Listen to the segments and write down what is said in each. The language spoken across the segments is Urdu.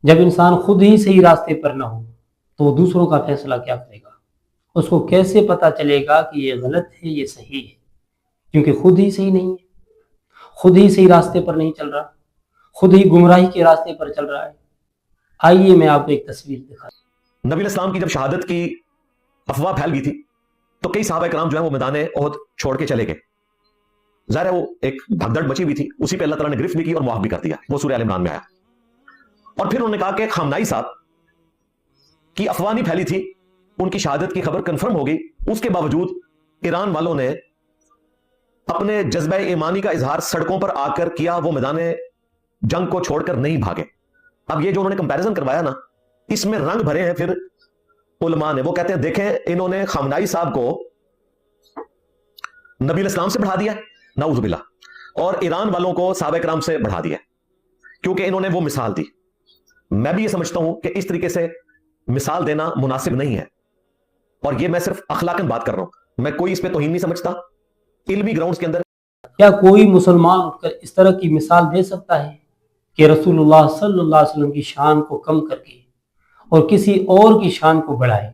جب انسان خود ہی صحیح راستے پر نہ ہو تو وہ دوسروں کا فیصلہ کیا کرے گا؟ اس کو کیسے پتہ چلے گا کہ یہ غلط ہے یہ صحیح ہے؟ کیونکہ خود ہی صحیح نہیں ہے، خود ہی صحیح راستے پر نہیں چل رہا، خود ہی گمراہی کے راستے پر چل رہا ہے۔ آئیے میں آپ کو ایک تصویر دکھاتا ہوں۔ نبی علیہ السلام کی جب شہادت کی افواہ پھیل گئی تھی تو کئی صحابہ کرام جو ہیں وہ میدان احد چھوڑ کے چلے گئے۔ ظاہر ہے وہ ایک بھگدڑ مچی ہوئی تھی، اسی پہ اللہ تعالیٰ نے گرفت بھی کی اور معاف بھی کر دیا، وہ سورہ آل عمران میں آیا۔ اور پھر انہوں نے کہا کہ خامنائی صاحب کی افواہ نہیں پھیلی تھی، ان کی شہادت کی خبر کنفرم ہو گئی، اس کے باوجود ایران والوں نے اپنے جذبہ ایمانی کا اظہار سڑکوں پر آ کر کیا، وہ میدان جنگ کو چھوڑ کر نہیں بھاگے۔ اب یہ جو انہوں نے کمپیریزن کروایا نا، اس میں رنگ بھرے ہیں پھر علماء نے۔ وہ کہتے ہیں دیکھیں انہوں نے خامنائی صاحب کو نبی علیہ السلام سے بڑھا دیا، نعوذ باللہ، اور ایران والوں کو صحابہ کرام سے بڑھا دیا، کیونکہ انہوں نے وہ مثال دی۔ میں بھی یہ سمجھتا ہوں کہ اس طریقے سے مثال دینا مناسب نہیں ہے، اور یہ میں صرف اخلاقاً بات کر رہا ہوں، میں کوئی اس پہ توہین نہیں سمجھتا۔ علمی گراؤنڈز کے اندر کیا کوئی مسلمان اٹھ کر اس طرح کی مثال دے سکتا ہے کہ رسول اللہ صلی اللہ علیہ وسلم کی شان کو کم کر کے اور کسی اور کی شان کو بڑھائے،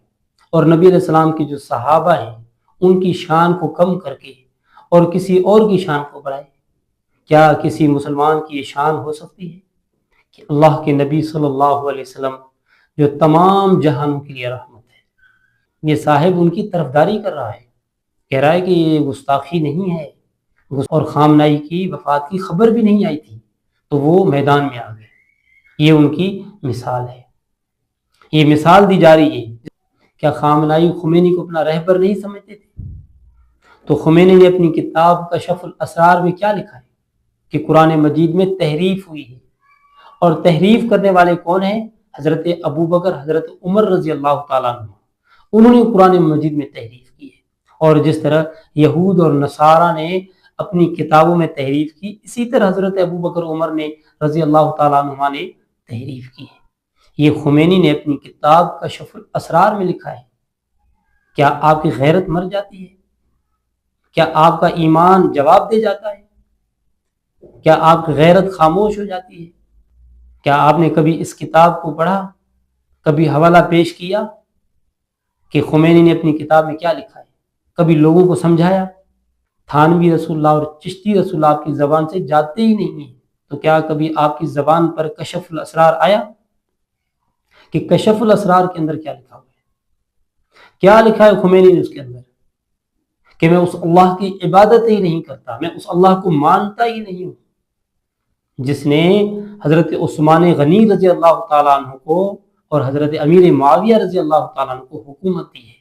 اور نبی علیہ السلام کی جو صحابہ ہیں ان کی شان کو کم کر کے اور کسی اور کی شان کو بڑھائے؟ کیا کسی مسلمان کی یہ شان ہو سکتی ہے کہ اللہ کے نبی صلی اللہ علیہ وسلم جو تمام جہانوں کے لیے رحمت ہے، یہ صاحب ان کی طرفداری کر رہا ہے، کہہ رہا ہے کہ یہ گستاخی نہیں ہے، اور خامنائی کی وفات کی خبر بھی نہیں آئی تھی تو وہ میدان میں آ گئے؟ یہ ان کی مثال ہے، یہ مثال دی جا رہی ہے۔ کیا خامنائی خمینی کو اپنا رہبر نہیں سمجھتے تھے؟ تو خمینی نے اپنی کتاب کشف الاسرار میں کیا لکھا ہے کہ قرآن مجید میں تحریف ہوئی ہے، اور تحریف کرنے والے کون ہیں؟ حضرت ابو بکر، حضرت عمر رضی اللہ تعالیٰ عنہ، انہوں نے قرآن مجید میں تحریف کی ہے۔ اور جس طرح یہود اور نصارہ نے اپنی کتابوں میں تحریف کی، اسی طرح حضرت ابو بکر عمر نے رضی اللہ تعالیٰ عنہ نے تحریف کی ہے۔ یہ خمینی نے اپنی کتاب کشف الاسرار میں لکھا ہے۔ کیا آپ کی غیرت مر جاتی ہے؟ کیا آپ کا ایمان جواب دے جاتا ہے؟ کیا آپ کی غیرت خاموش ہو جاتی ہے؟ کیا آپ نے کبھی اس کتاب کو پڑھا، کبھی حوالہ پیش کیا کہ خمینی نے اپنی کتاب میں کیا لکھا ہے؟ کبھی لوگوں کو سمجھایا؟ تھانوی رسول اللہ اور چشتی رسول اللہ آپ کی زبان سے جاتے ہی نہیں ہیں، تو کیا کبھی آپ کی زبان پر کشف الاسرار آیا کہ کشف الاسرار کے اندر کیا لکھا ہوا ہے؟ کیا لکھا ہے خمینی نے اس کے اندر کہ میں اس اللہ کی عبادت ہی نہیں کرتا، میں اس اللہ کو مانتا ہی نہیں ہوں جس نے حضرت عثمان غنی رضی اللہ تعالیٰ عنہ کو اور حضرت امیر معاویہ رضی اللہ تعالیٰ عنہ کو حکومت دی ہے۔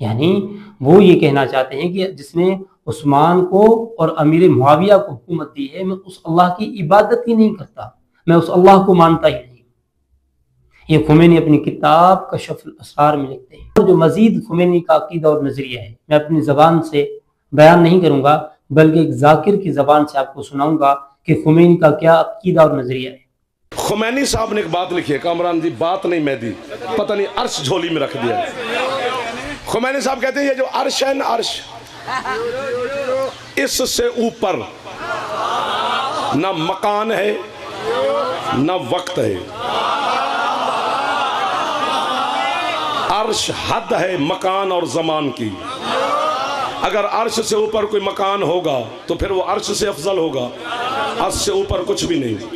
یعنی وہ یہ کہنا چاہتے ہیں کہ جس نے عثمان کو اور امیر معاویہ کو حکومت دی ہے، میں اس اللہ کی عبادت ہی نہیں کرتا، میں اس اللہ کو مانتا ہی نہیں۔ یہ خمینی اپنی کتاب کشف الاسرار میں لکھتے ہیں۔ اور جو مزید خمینی کا عقیدہ اور نظریہ ہے، میں اپنی زبان سے بیان نہیں کروں گا، بلکہ ایک ذاکر کی زبان سے آپ کو سناؤں گا کہ خمینی کا کیا عقیدہ اور نظریہ ہے۔ خمینی صاحب نے ایک بات لکھی ہے، کامران جی بات نہیں میں دی، پتہ نہیں عرش جھولی میں رکھ دیا۔ خمینی صاحب کہتے ہیں یہ جو عرش ہے نا، عرش اس سے اوپر نہ مکان ہے نہ وقت ہے، عرش حد ہے مکان اور زمان کی۔ اگر عرش سے اوپر کوئی مکان ہوگا تو پھر وہ عرش سے افضل ہوگا، عرش سے اوپر کچھ بھی نہیں،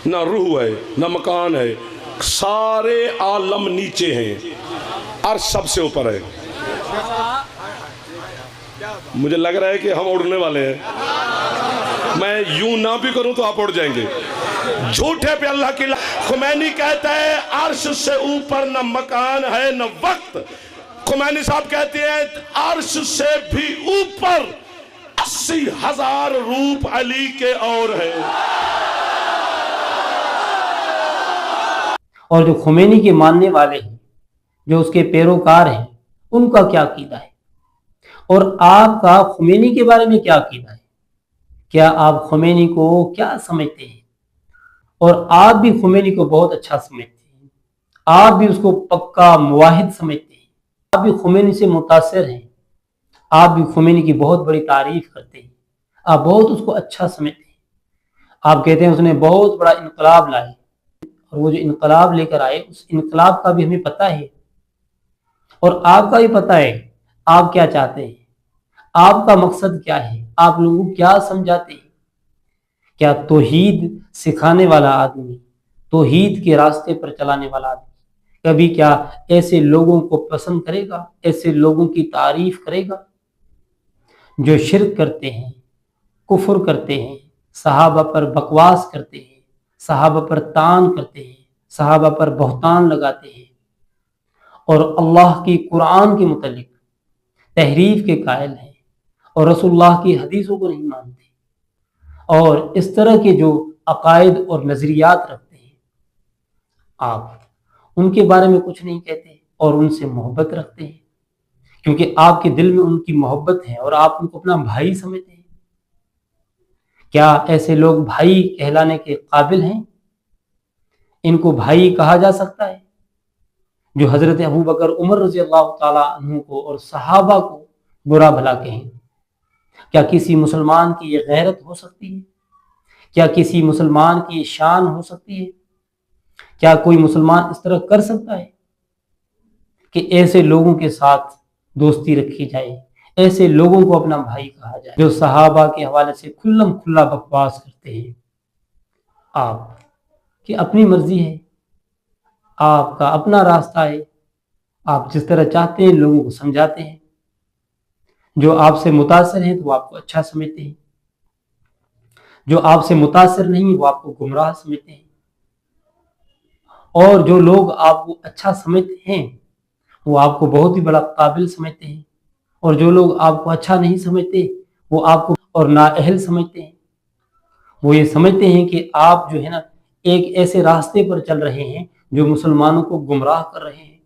نہ روح ہے نہ مکان ہے، سارے عالم نیچے ہیں، عرش سب سے اوپر ہے۔ مجھے لگ رہا ہے کہ ہم اڑنے والے ہیں، میں یوں نہ بھی کروں تو آپ اڑ جائیں گے۔ جھوٹے پہ اللہ کی خمینی کہتا ہے عرش سے اوپر نہ مکان ہے نہ وقت۔ خمینی صاحب کہتے ہیں عرش سے بھی اوپر 80,000 روپ علی کے اور ہیں۔ اور جو خمینی کے ماننے والے ہیں، جو اس کے پیروکار ہیں، ان کا کیا عقیدہ ہے؟ اور آپ کا خمینی کے بارے میں کیا عقیدہ ہے؟ کیا آپ خمینی کو کیا سمجھتے ہیں؟ اور آپ بھی خمینی کو بہت اچھا سمجھتے ہیں، آپ بھی اس کو پکا موحد سمجھتے ہیں، آپ بھی خمینی سے متاثر ہیں، آپ بھی خمینی کی بہت بڑی تعریف کرتے ہیں، آپ بہت اس کو اچھا سمجھتے ہیں۔ آپ کہتے ہیں اس نے بہت بڑا انقلاب لائے، اور وہ جو انقلاب لے کر آئے اس انقلاب کا بھی ہمیں پتہ ہے، اور آپ کا بھی پتہ ہے آپ کیا چاہتے ہیں، آپ کا مقصد کیا ہے، آپ لوگوں کو کیا سمجھاتے ہیں۔ کیا توحید سکھانے والا آدمی، توحید کے راستے پر چلانے والا آدمی کبھی کیا ایسے لوگوں کو پسند کرے گا، ایسے لوگوں کی تعریف کرے گا جو شرک کرتے ہیں، کفر کرتے ہیں، صحابہ پر بکواس کرتے ہیں، صحابہ پر تان کرتے ہیں، صحابہ پر بہتان لگاتے ہیں، اور اللہ کی قرآن کے متعلق تحریف کے قائل ہیں، اور رسول اللہ کی حدیثوں کو نہیں مانتے، اور اس طرح کے جو عقائد اور نظریات رکھتے ہیں، آپ ان کے بارے میں کچھ نہیں کہتے اور ان سے محبت رکھتے ہیں، کیونکہ آپ کے دل میں ان کی محبت ہے اور آپ ان کو اپنا بھائی سمجھتے ہیں۔ کیا ایسے لوگ بھائی کہلانے کے قابل ہیں؟ ان کو بھائی کہا جا سکتا ہے جو حضرت ابو بکر عمر رضی اللہ تعالیٰ عنہ کو اور صحابہ کو برا بھلا کہیں؟ کیا کسی مسلمان کی یہ غیرت ہو سکتی ہے؟ کیا کسی مسلمان کی یہ شان ہو سکتی ہے؟ کیا کوئی مسلمان اس طرح کر سکتا ہے کہ ایسے لوگوں کے ساتھ دوستی رکھی جائے، ایسے لوگوں کو اپنا بھائی کہا جائے جو صحابہ کے حوالے سے کھلم کھلا بکواس کرتے ہیں؟ آپ کی اپنی مرضی ہے، آپ کا اپنا راستہ ہے، آپ جس طرح چاہتے ہیں لوگوں کو سمجھاتے ہیں، جو آپ سے متاثر ہیں تو وہ آپ کو اچھا سمجھتے ہیں، جو آپ سے متاثر نہیں وہ آپ کو گمراہ سمجھتے ہیں، اور جو لوگ آپ کو اچھا سمجھتے ہیں وہ آپ کو بہت ہی بڑا قابل سمجھتے ہیں، اور جو لوگ آپ کو اچھا نہیں سمجھتے وہ آپ کو اور نااہل سمجھتے ہیں۔ وہ یہ سمجھتے ہیں کہ آپ جو ہے نا ایک ایسے راستے پر چل رہے ہیں جو مسلمانوں کو گمراہ کر رہے ہیں،